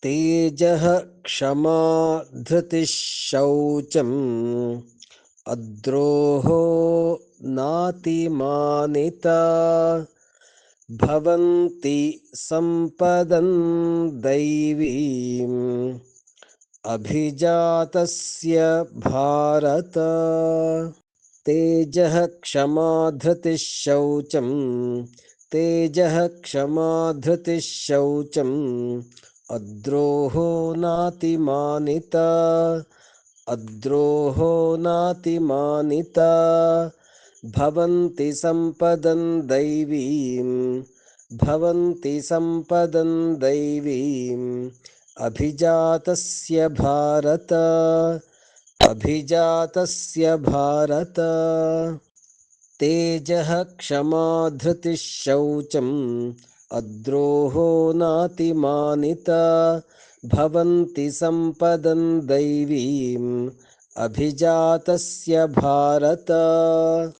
तेजः क्षमा धृतिः शौचम् अद्रोहो नातिमानिता भवन्ति सम्पदं दैवीम् अभिजातस्य भारत। तेजः क्षमा धृतिः शौचम् तेजः क्षमा धृतिः शौचम् अद्रोहो नातिमानिता अद्रोहो नातिमानिता भवन्ति सम्पदं दैवीम् भवन्ति सम्पदं दैवीम् अभिजातस्य भारत अभिजातस्य भारत। तेजः क्षमा धृतिः शौचम् अद्रोहो नातिमानिता भवन्ति सम्पदं दैवीम् अभिजातस्य भारत।